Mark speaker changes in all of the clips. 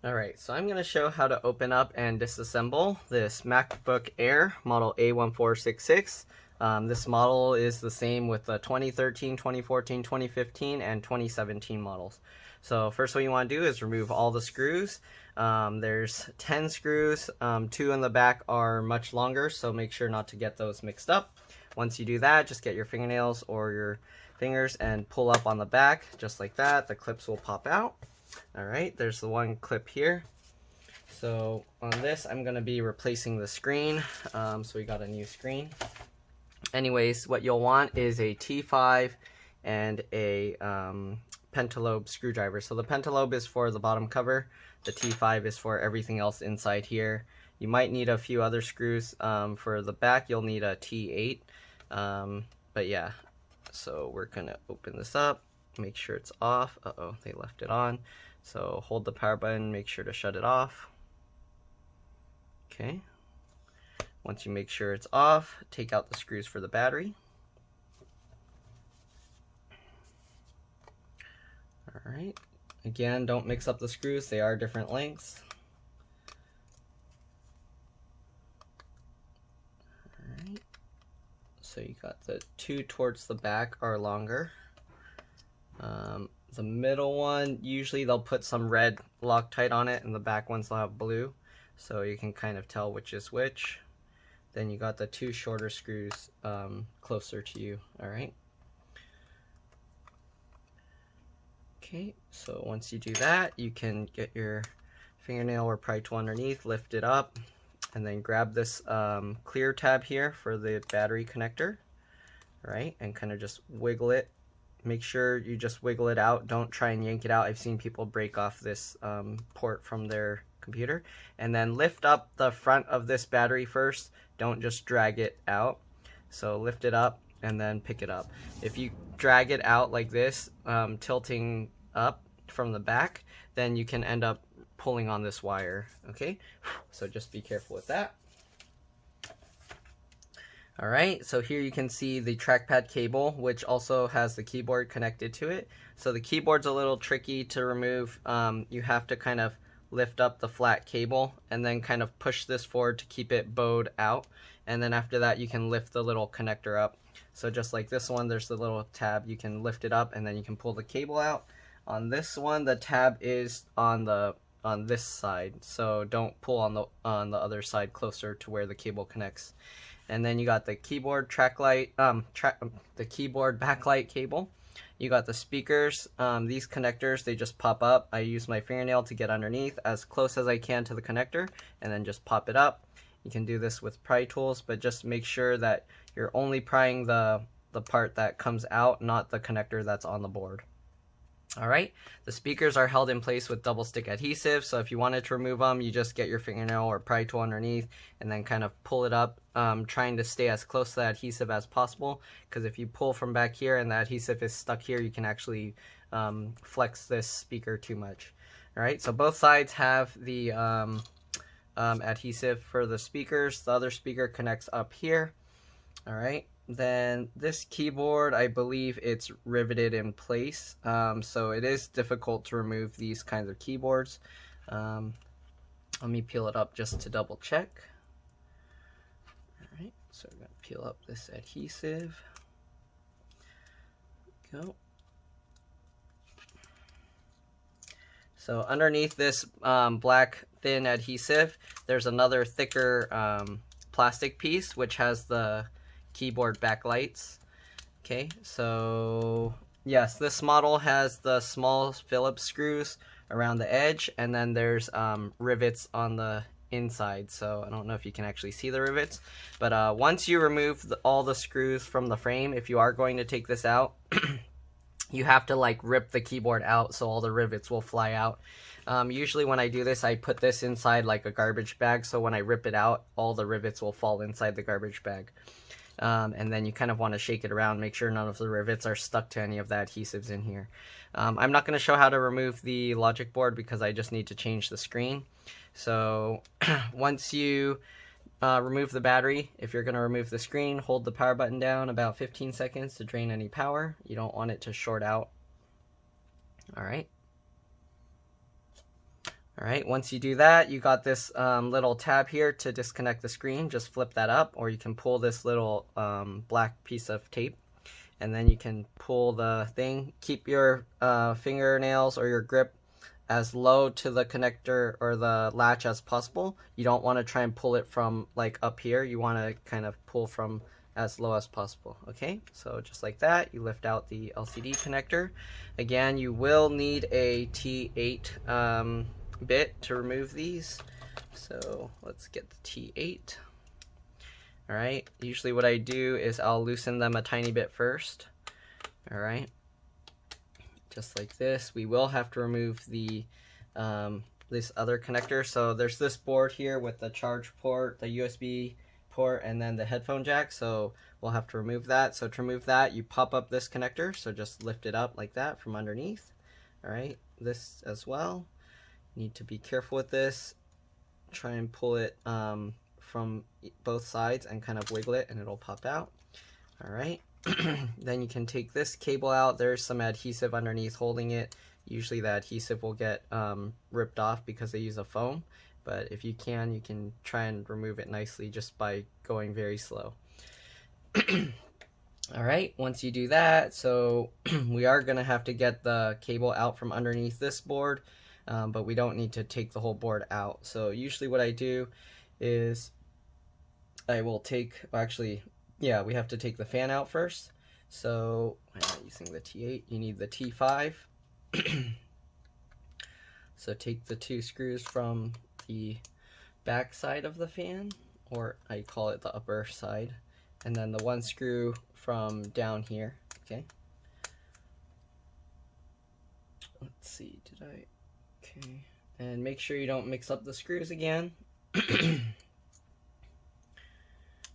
Speaker 1: Alright, so I'm going to show how to open up and disassemble this MacBook Air model A1466. This model is the same with the 2013, 2014, 2015, and 2017 models. So first what you want to do is remove all the screws. There's 10 screws, 2 in the back are much longer, so make sure not to get those mixed up. Once you do that, just get your fingernails or your fingers and pull up on the back, just like that. The clips will pop out. Alright, there's the one clip here. So on this, I'm going to be replacing the screen. So we got a new screen. Anyways, what you'll want is a T5 and a pentalobe screwdriver. So the pentalobe is for the bottom cover. The T5 is for everything else inside here. You might need a few other screws. For the back, you'll need a T8. But yeah, so we're going to open this up. Make sure it's off. Uh-oh, they left it on. So hold the power button, make sure to shut it off. Okay. Once you make sure it's off, take out the screws for the battery. Alright. Again, don't mix up the screws, they are different lengths. Alright. So you got the two towards the back are longer. The middle one, usually they'll put some red Loctite on it, and the back ones will have blue, so you can kind of tell which is which. Then you got the two shorter screws closer to you. Alright. Okay, so once you do that, you can get your fingernail or pry tool underneath, lift it up, and then grab this clear tab here for the battery connector. Alright, and kind of just wiggle it. Make sure you just wiggle it out. Don't try and yank it out. I've seen people break off this port from their computer. And then lift up the front of this battery first. Don't just drag it out. So lift it up and then pick it up. If you drag it out like this, tilting up from the back, then you can end up pulling on this wire. Okay? So just be careful with that. Alright, so here you can see the trackpad cable, which also has the keyboard connected to it. So the keyboard's a little tricky to remove. You have to kind of lift up the flat cable and then kind of push this forward to keep it bowed out. And then after that, you can lift the little connector up. So just like this one, there's the little tab. You can lift it up and then you can pull the cable out. On this one, the tab is on this side, so don't pull on the other side closer to where the cable connects. And then you got the keyboard the keyboard backlight cable. You got the speakers. These connectors, they just pop up. I use my fingernail to get underneath as close as I can to the connector and then just pop it up. You can do this with pry tools, but just make sure that you're only prying the part that comes out, not the connector that's on the board. Alright, the speakers are held in place with double stick adhesive, so if you wanted to remove them, you just get your fingernail or pry tool underneath and then kind of pull it up, trying to stay as close to the adhesive as possible, because if you pull from back here and the adhesive is stuck here, you can actually flex this speaker too much. Alright, so both sides have the adhesive for the speakers. The other speaker connects up here. Alright. Then this keyboard, I believe it's riveted in place, so it is difficult to remove these kinds of keyboards. Let me peel it up just to double check. Alright, so we're going to peel up this adhesive. Go. So underneath this black thin adhesive, there's another thicker plastic piece which has the keyboard backlights. Okay, so yes, this model has the small Phillips screws around the edge, and then there's rivets on the inside. So I don't know if you can actually see the rivets, but once you remove all the screws from the frame, if you are going to take this out, you have to like rip the keyboard out so all the rivets will fly out. Usually when I do this, I put this inside like a garbage bag, so when I rip it out, all the rivets will fall inside the garbage bag. And then you kind of want to shake it around, make sure none of the rivets are stuck to any of the adhesives in here. I'm not going to show how to remove the logic board because I just need to change the screen. So once you remove the battery, if you're going to remove the screen, hold the power button down about 15 seconds to drain any power. You don't want it to short out. Alright. All right, once you do that, you got this little tab here to disconnect the screen. Just flip that up, or you can pull this little black piece of tape, and then you can pull the thing. Keep your fingernails or your grip as low to the connector or the latch as possible. You don't want to try and pull it from like up here. You want to kind of pull from as low as possible. Okay, so just like that, you lift out the LCD connector. Again, you will need a T8 bit to remove these, so let's get the T8. All right, usually what I do is I'll loosen them a tiny bit first. All right, just like this. We will have to remove the this other connector. So there's this board here with the charge port, the USB port, and then the headphone jack, so we'll have to remove that. So to remove that, you pop up this connector, so just lift it up like that from underneath. All right, this as well. Need to be careful with this. Try and pull it from both sides and kind of wiggle it, and it'll pop out. All right. Then you can take this cable out. There's some adhesive underneath holding it. Usually the adhesive will get ripped off because they use a foam, but if you can try and remove it nicely just by going very slow. All right, once you do that, so we are gonna have to get the cable out from underneath this board. But we don't need to take the whole board out. So usually what I do is I will take, actually, yeah, we have to take the fan out first. So I'm not using the T8, you need the T5. So take the 2 screws from the back side of the fan, or I call it the upper side, and then the 1 screw from down here, okay? Let's see, did I... Okay, and make sure you don't mix up the screws again.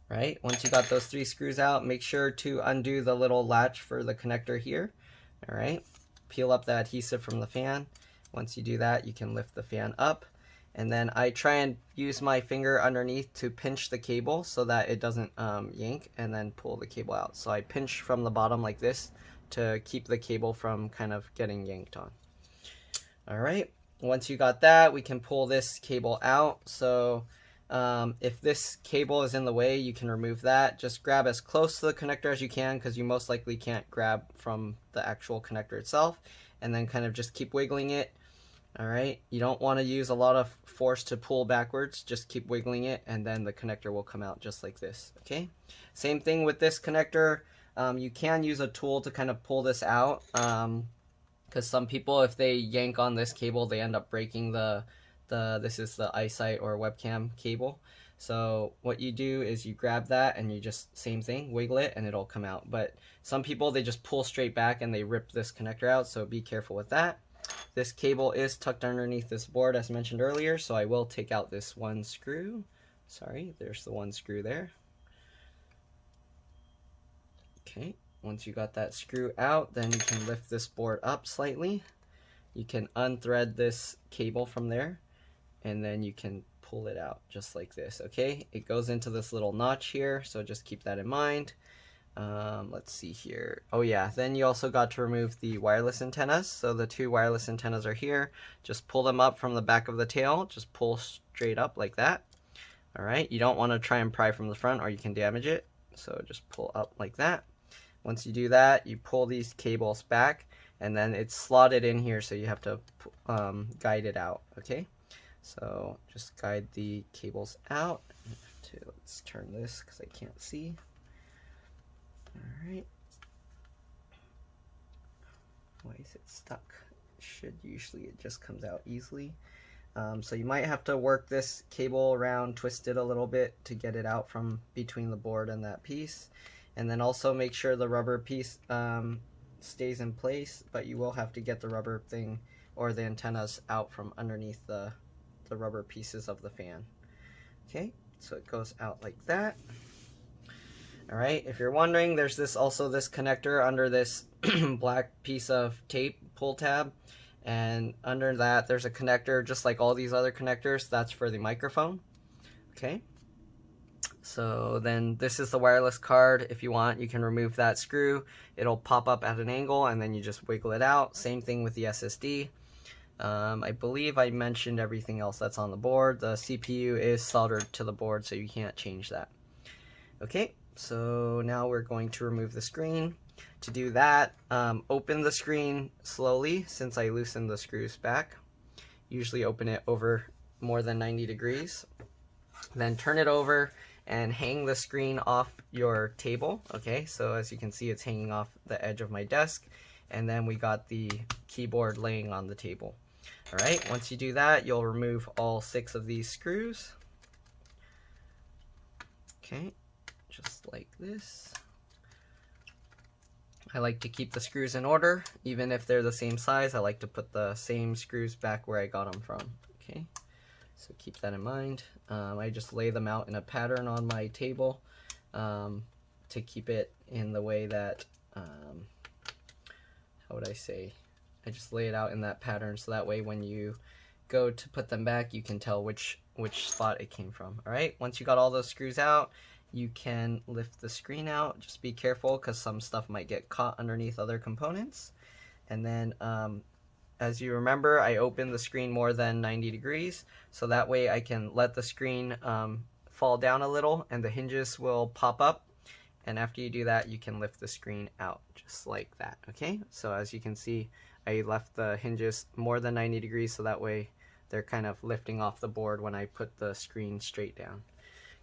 Speaker 1: Right, once you got those 3 screws out, make sure to undo the little latch for the connector here. All right, peel up the adhesive from the fan. Once you do that, you can lift the fan up, and then I try and use my finger underneath to pinch the cable so that it doesn't yank, and then pull the cable out. So I pinch from the bottom like this to keep the cable from kind of getting yanked on. All right. Once you got that, we can pull this cable out. So if this cable is in the way, you can remove that. Just grab as close to the connector as you can, because you most likely can't grab from the actual connector itself, and then kind of just keep wiggling it. All right, you don't want to use a lot of force to pull backwards. Just keep wiggling it, and then the connector will come out just like this. Okay, same thing with this connector. You can use a tool to kind of pull this out, because some people, if they yank on this cable, they end up breaking this is the eyesight or webcam cable. So what you do is you grab that and you just, same thing, wiggle it and it'll come out. But some people, they just pull straight back and they rip this connector out, so be careful with that. This cable is tucked underneath this board as mentioned earlier, so I will take out this 1 screw. Sorry, there's the 1 screw there. Okay. Once you got that screw out, then you can lift this board up slightly. You can unthread this cable from there, and then you can pull it out just like this, okay? It goes into this little notch here, so just keep that in mind. Let's see here. Oh yeah, then you also got to remove the wireless antennas. So the 2 wireless antennas are here. Just pull them up from the back of the tail. Just pull straight up like that. All right, you don't want to try and pry from the front or you can damage it. So just pull up like that. Once you do that, you pull these cables back, and then it's slotted in here, so you have to guide it out, okay? So just guide the cables out. Let's turn this because I can't see. All right. Why is it stuck? Usually it just comes out easily. So you might have to work this cable around, twist it a little bit to get it out from between the board and that piece. And then also make sure the rubber piece stays in place, but you will have to get the rubber thing or the antennas out from underneath the rubber pieces of the fan. Okay, so it goes out like that. All right, if you're wondering, there's also this connector under this black piece of tape pull tab, and under that there's a connector just like all these other connectors. That's for the microphone. Okay, so then this is the wireless card. If you want, you can remove that screw. It'll pop up at an angle and then you just wiggle it out. Same thing with the SSD. I believe I mentioned everything else that's on the board. The CPU is soldered to the board, so you can't change that. Okay, so now we're going to remove the screen. To do that, open the screen slowly since I loosened the screws back. Usually open it over more than 90 degrees. Then turn it over and hang the screen off your table. Okay, so as you can see, it's hanging off the edge of my desk. And then we got the keyboard laying on the table. All right, once you do that, you'll remove all 6 of these screws. Okay, just like this. I like to keep the screws in order, even if they're the same size. I like to put the same screws back where I got them from. Okay, so keep that in mind. I just lay them out in a pattern on my table to keep it in the way that, how would I say? I just lay it out in that pattern so that way when you go to put them back, you can tell which spot it came from. All right, once you got all those screws out, you can lift the screen out. Just be careful because some stuff might get caught underneath other components. And then as you remember, I opened the screen more than 90 degrees, so that way I can let the screen fall down a little and the hinges will pop up. And after you do that, you can lift the screen out just like that. Okay, so as you can see, I left the hinges more than 90 degrees, so that way they're kind of lifting off the board when I put the screen straight down.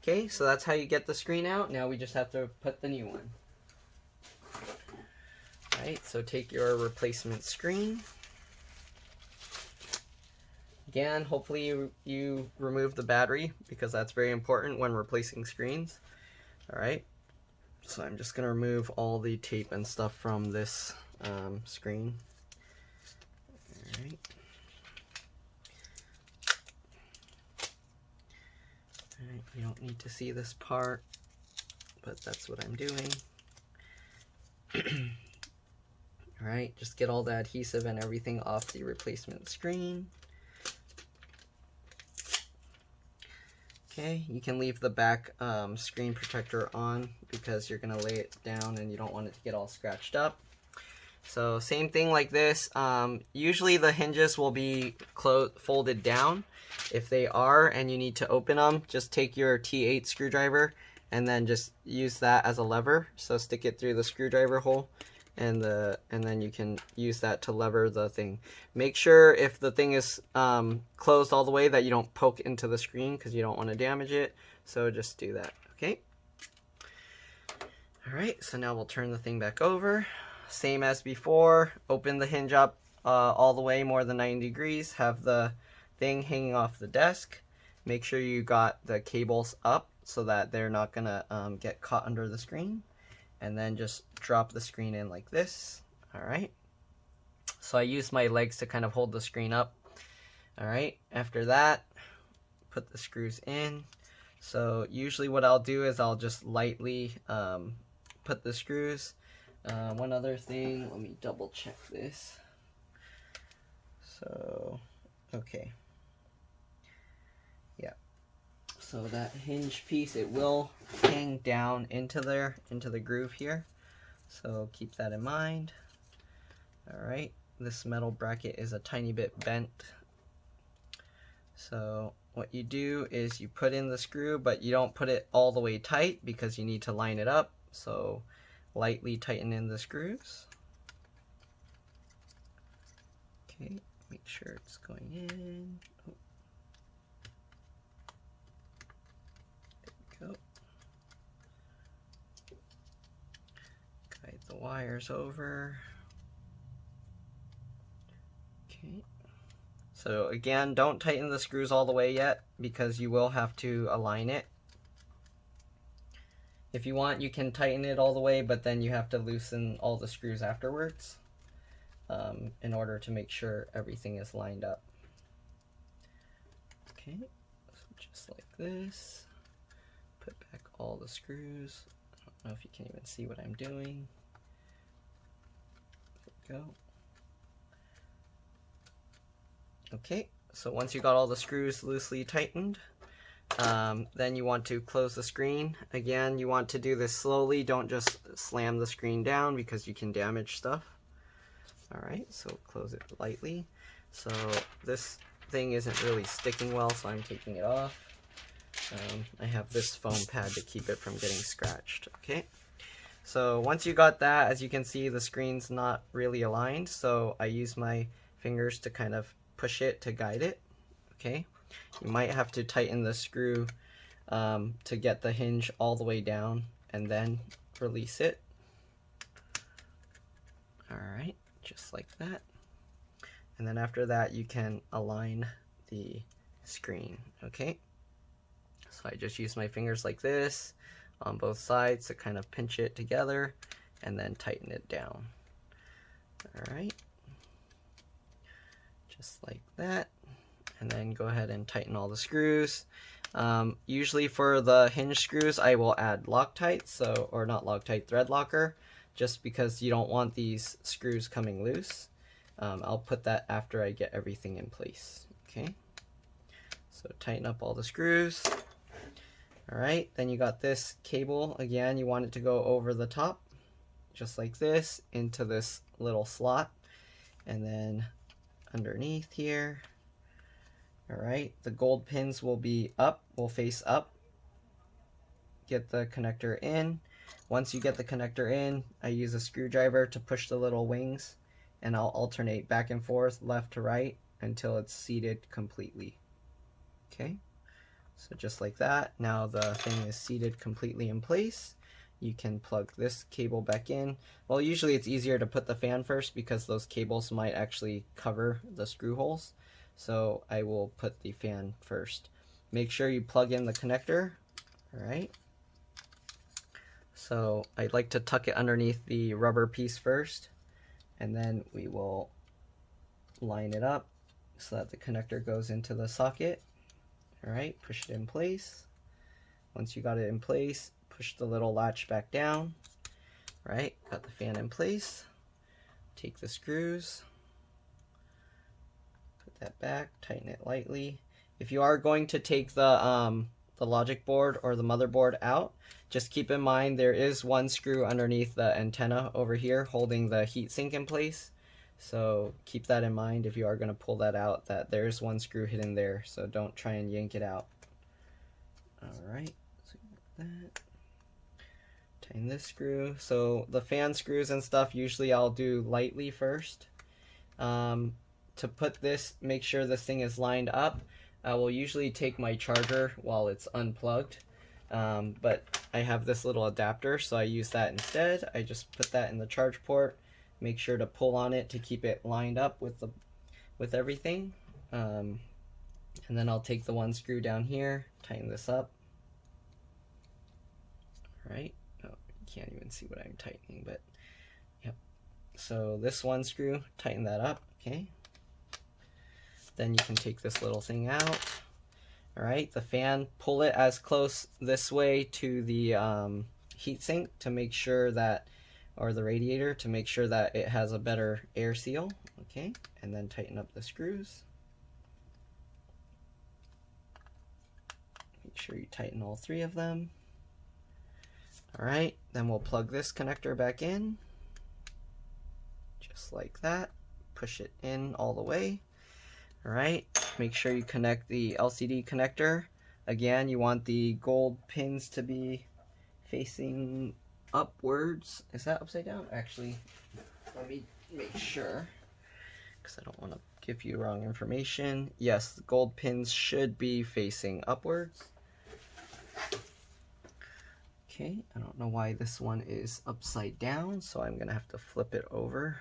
Speaker 1: Okay, so that's how you get the screen out. Now we just have to put the new one. Alright, so take your replacement screen. Again, hopefully you remove the battery because that's very important when replacing screens. Alright, so I'm just going to remove all the tape and stuff from this screen. Alright. Alright, you don't need to see this part, but that's what I'm doing. Alright, just get all the adhesive and everything off the replacement screen. Okay, you can leave the back screen protector on because you're going to lay it down and you don't want it to get all scratched up. So same thing like this. Usually the hinges will be folded down. If they are and you need to open them, just take your T8 screwdriver and then just use that as a lever. So stick it through the screwdriver hole and then you can use that to lever the thing. Make sure if the thing is closed all the way that you don't poke into the screen because you don't want to damage it. So just do that, okay? Alright, so now we'll turn the thing back over. Same as before, open the hinge up all the way more than 90 degrees, have the thing hanging off the desk. Make sure you got the cables up so that they're not gonna get caught under the screen. And then just drop the screen in like this. Alright, so I use my legs to kind of hold the screen up. Alright, after that, put the screws in. So usually what I'll do is I'll just lightly put the screws. One other thing, let me double check this. So, okay. Yeah. So that hinge piece, it will hang down into there, into the groove here. So keep that in mind. Alright, this metal bracket is a tiny bit bent. So what you do is you put in the screw, but you don't put it all the way tight because you need to line it up. So lightly tighten in the screws. Okay, make sure it's going in. Oh. There we go. Guide the wires over. Okay. So again, don't tighten the screws all the way yet because you will have to align it. If you want, you can tighten it all the way, but then you have to loosen all the screws afterwards in order to make sure everything is lined up. Okay, so just like this. Put back all the screws. I don't know if you can even see what I'm doing. There we go. Okay, so once you got all the screws loosely tightened, then you want to close the screen. Again, you want to do this slowly. Don't just slam the screen down because you can damage stuff. Alright, so close it lightly. So this thing isn't really sticking well, so I'm taking it off. I have this foam pad to keep it from getting scratched. Okay, so once you got that, as you can see, the screen's not really aligned, so I use my fingers to kind of push it to guide it. Okay, you might have to tighten the screw to get the hinge all the way down and then release it. Alright, just like that. And then after that you can align the screen. Okay, so I just use my fingers like this on both sides to kind of pinch it together and then tighten it down. Alright, just like that. And then go ahead and tighten all the screws. Usually for the hinge screws I will add Loctite, or not Loctite, thread locker, just because you don't want these screws coming loose. I'll put that after I get everything in place. Okay, so tighten up all the screws. Alright, then you got this cable. Again, you want it to go over the top, just like this, into this little slot, and then underneath here. Alright, the gold pins will be up, will face up. Get the connector in. Once you get the connector in, I use a screwdriver to push the little wings, and I'll alternate back and forth, left to right, until it's seated completely. Okay, so just like that. Now the thing is seated completely in place. You can plug this cable back in. Well, usually it's easier to put the fan first because those cables might actually cover the screw holes. So I will put the fan first. Make sure you plug in the connector. Alright. So I'd like to tuck it underneath the rubber piece first, and then we will line it up so that the connector goes into the socket. Alright, push it in place. Once you got it in place, push the little latch back down. Alright, got the fan in place. Take the screws, put that back, tighten it lightly. If you are going to take the logic board or the motherboard out, just keep in mind there is one screw underneath the antenna over here holding the heatsink in place. So keep that in mind if you are going to pull that out, that there's one screw hidden there, so don't try and yank it out. Alright, so that. Tighten this screw. So the fan screws and stuff, usually I'll do lightly first. To put this, make sure this thing is lined up. I will usually take my charger while it's unplugged, but I have this little adapter, so I use that instead. I just put that in the charge port. Make sure to pull on it to keep it lined up with everything. And then I'll take the one screw down here, tighten this up. Alright, oh, you can't even see what I'm tightening, but yep. So this one screw, tighten that up, okay? Then you can take this little thing out. Alright, the fan, pull it as close this way to the heatsink to make sure that, or the radiator, to make sure that it has a better air seal. Okay, and then tighten up the screws. Make sure you tighten all three of them. Alright, then we'll plug this connector back in. Just like that. Push it in all the way. Alright, make sure you connect the LCD connector. Again, you want the gold pins to be facing upwards. Is that upside down? Actually, let me make sure, because I don't want to give you wrong information. Yes, the gold pins should be facing upwards. Okay, I don't know why this one is upside down, so I'm going to have to flip it over.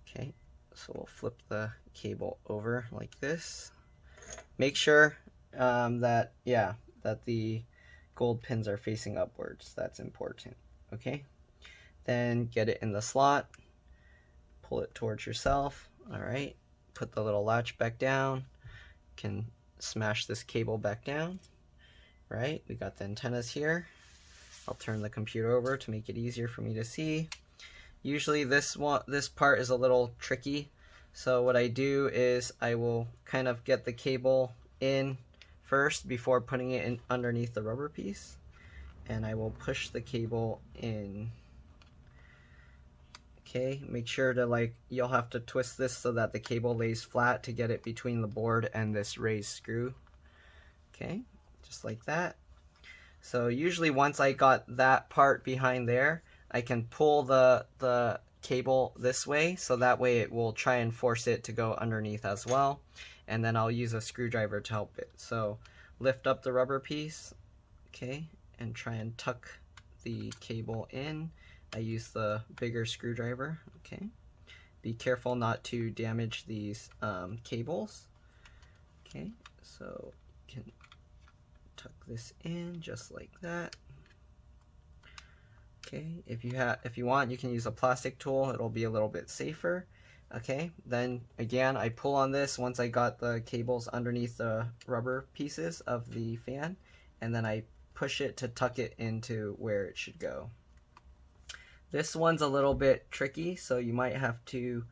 Speaker 1: Okay, so we'll flip the cable over like this. Make sure that the gold pins are facing upwards. That's important. Okay, then get it in the slot, pull it towards yourself. All right, put the little latch back down. You can smash this cable back down. Right, we got the antennas here. I'll turn the computer over to make it easier for me to see. Usually this part is a little tricky, so what I do is I will kind of get the cable in first before putting it in underneath the rubber piece, and I will push the cable in. Okay, make sure to you'll have to twist this so that the cable lays flat to get it between the board and this raised screw. Okay, just like that. So usually once I got that part behind there, I can pull the cable this way, so that way it will try and force it to go underneath as well. And then I'll use a screwdriver to help it. So lift up the rubber piece, okay, and try and tuck the cable in. I use the bigger screwdriver, okay. Be careful not to damage these cables. Okay, so you can tuck this in just like that. Okay, if you want, you can use a plastic tool. It'll be a little bit safer. Okay, then again, I pull on this once I got the cables underneath the rubber pieces of the fan, and then I push it to tuck it into where it should go. This one's a little bit tricky, so you might have to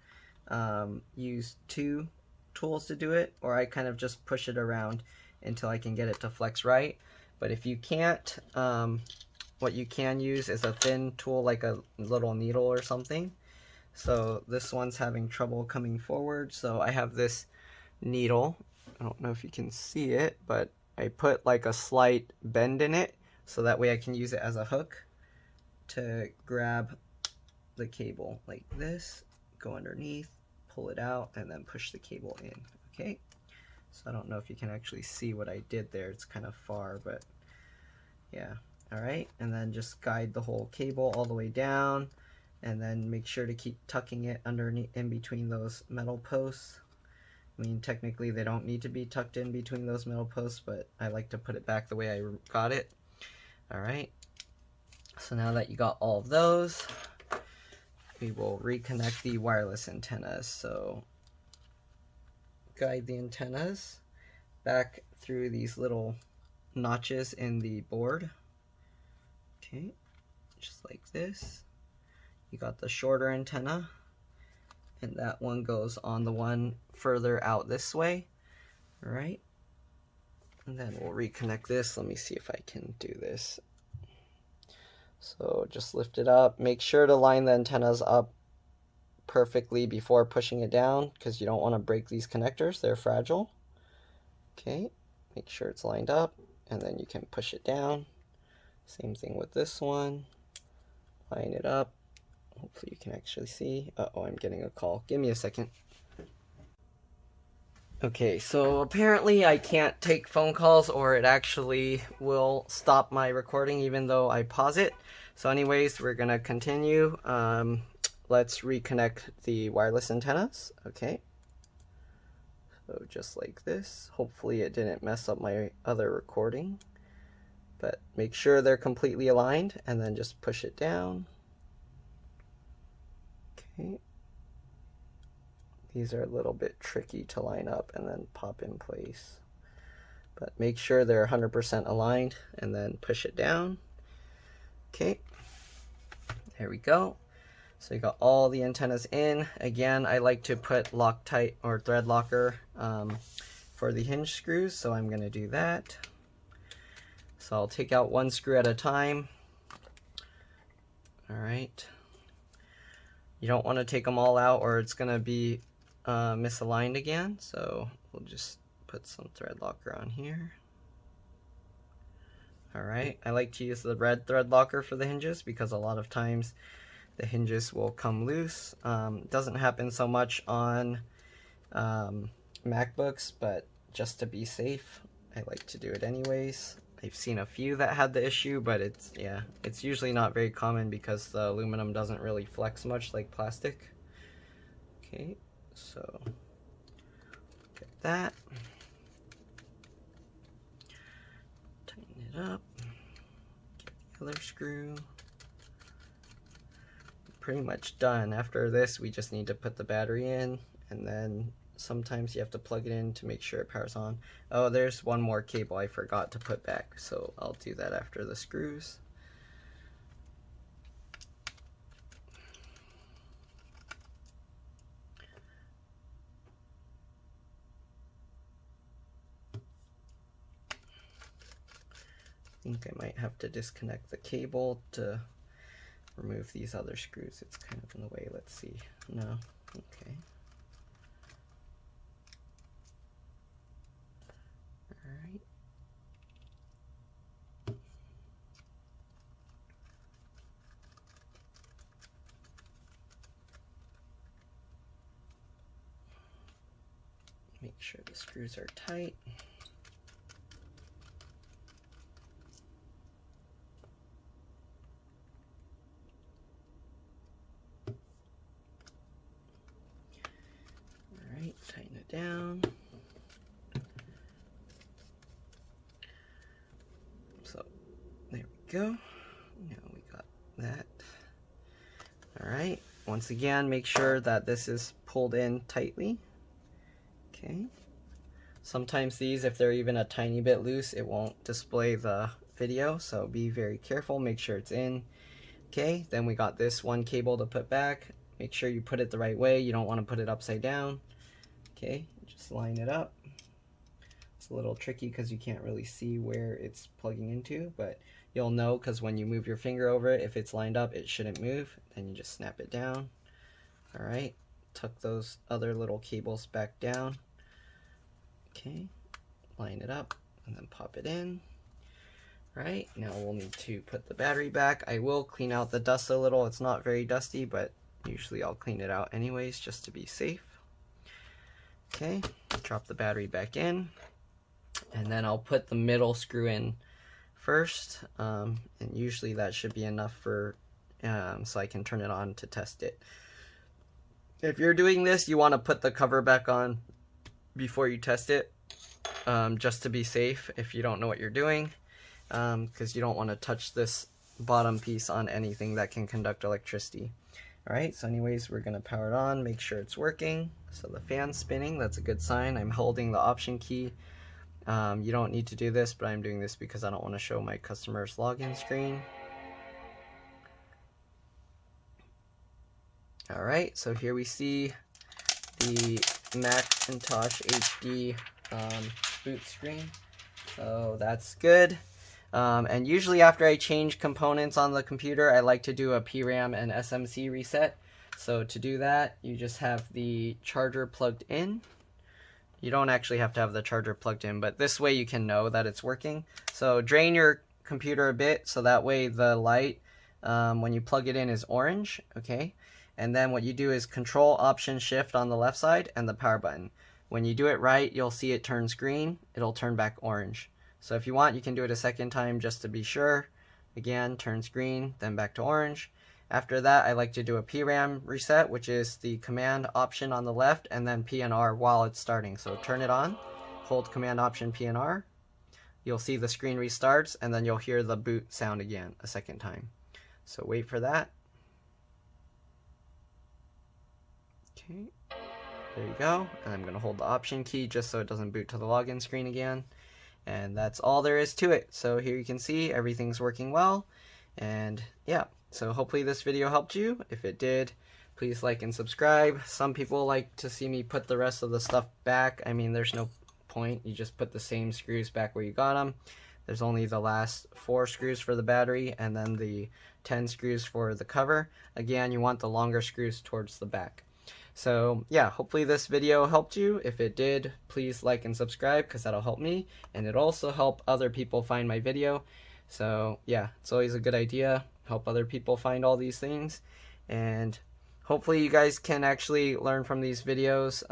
Speaker 1: use two tools to do it, or I kind of just push it around until I can get it to flex right. But if you can't, what you can use is a thin tool like a little needle or something. So this one's having trouble coming forward, so I have this needle. I don't know if you can see it, but I put like a slight bend in it so that way I can use it as a hook to grab the cable like this, go underneath, pull it out, and then push the cable in. Okay, so I don't know if you can actually see what I did there. It's kind of far, but yeah. All right, and then just guide the whole cable all the way down, and then make sure to keep tucking it underneath in between those metal posts. I mean, technically they don't need to be tucked in between those metal posts, but I like to put it back the way I got it. All right, so now that you got all of those, we will reconnect the wireless antennas. So guide the antennas back through these little notches in the board. Okay, just like this. You got the shorter antenna, and that one goes on the one further out this way. All right, and then we'll reconnect this. Let me see if I can do this. So just lift it up. Make sure to line the antennas up perfectly before pushing it down, because you don't want to break these connectors. They're fragile. Okay, make sure it's lined up, and then you can push it down. Same thing with this one. Line it up. Hopefully you can actually see. Uh-oh, I'm getting a call. Give me a second. Okay, so apparently I can't take phone calls, or it actually will stop my recording even though I pause it. So anyways, we're gonna continue. Let's reconnect the wireless antennas. Okay, so just like this. Hopefully it didn't mess up my other recording, but make sure they're completely aligned, and then just push it down. Okay. These are a little bit tricky to line up and then pop in place, but make sure they're 100% aligned, and then push it down. Okay, there we go. So you got all the antennas in. Again, I like to put Loctite or thread locker for the hinge screws, so I'm going to do that. So I'll take out one screw at a time. All right. You don't want to take them all out, or it's going to be misaligned again, so we'll just put some thread locker on here. Alright, I like to use the red thread locker for the hinges because a lot of times the hinges will come loose. It doesn't happen so much on MacBooks, but just to be safe, I like to do it anyways. I've seen a few that had the issue, but it's usually not very common because the aluminum doesn't really flex much like plastic. Okay. So, get that, tighten it up, get the other screw. Pretty much done. After this, we just need to put the battery in, and then sometimes you have to plug it in to make sure it powers on. Oh, there's one more cable I forgot to put back, so I'll do that after the screws. I think I might have to disconnect the cable to remove these other screws. It's kind of in the way. Let's see. No. Okay. Alright. Make sure the screws are tight. Alright, tighten it down. So, there we go. Now we got that. Alright, once again, make sure that this is pulled in tightly. Okay. Sometimes these, if they're even a tiny bit loose, it won't display the video, so be very careful, make sure it's in. Okay, then we got this one cable to put back. Make sure you put it the right way, you don't want to put it upside down. Okay, just line it up. It's a little tricky because you can't really see where it's plugging into, but you'll know because when you move your finger over it, if it's lined up, it shouldn't move. Then you just snap it down. Alright, tuck those other little cables back down. Okay, line it up and then pop it in. Right, now we'll need to put the battery back. I will clean out the dust a little. It's not very dusty, but usually I'll clean it out anyways just to be safe. Okay, drop the battery back in, and then I'll put the middle screw in first, and usually that should be enough for so I can turn it on to test it. If you're doing this, you want to put the cover back on before you test it, just to be safe if you don't know what you're doing, because you don't want to touch this bottom piece on anything that can conduct electricity. Alright, so anyways, we're going to power it on, make sure it's working. So the fan's spinning, that's a good sign. I'm holding the option key. You don't need to do this, but I'm doing this because I don't want to show my customer's login screen. Alright, so here we see the Macintosh HD boot screen. So that's good. And usually after I change components on the computer, I like to do a PRAM and SMC reset. So to do that, you just have the charger plugged in. You don't actually have to have the charger plugged in, but this way you can know that it's working. So drain your computer a bit, so that way the light, when you plug it in, is orange, okay? And then what you do is Control Option Shift on the left side and the power button. When you do it right, you'll see it turns green, it'll turn back orange. So if you want, you can do it a second time just to be sure. Again, turns green, then back to orange. After that, I like to do a PRAM reset, which is the Command Option on the left, and then PNR while it's starting. So turn it on, hold Command Option PNR. You'll see the screen restarts, and then you'll hear the boot sound again a second time. So wait for that. Okay, there you go. And I'm going to hold the Option key just so it doesn't boot to the login screen again. And that's all there is to it. So here you can see everything's working well. And yeah, so hopefully this video helped you. If it did, please like and subscribe. Some people like to see me put the rest of the stuff back. I mean, there's no point. You just put the same screws back where you got them. There's only the last 4 screws for the battery and then the 10 screws for the cover. Again, you want the longer screws towards the back. So yeah, hopefully this video helped you. If it did, please like and subscribe because that'll help me, and it'll also help other people find my video. So yeah, it's always a good idea, help other people find all these things, and hopefully you guys can actually learn from these videos.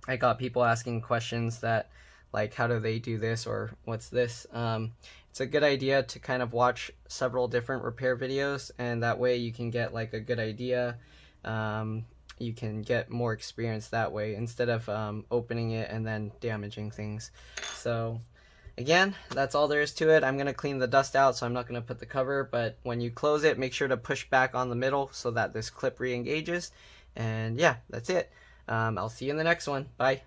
Speaker 1: I got people asking questions that, like, how do they do this, or what's this? It's a good idea to kind of watch several different repair videos, and that way you can get like a good idea. You can get more experience that way instead of opening it and then damaging things. So again, that's all there is to it. I'm going to clean the dust out, so I'm not going to put the cover, but when you close it, make sure to push back on the middle so that this clip re-engages. And yeah, that's it. I'll see you in the next one. Bye.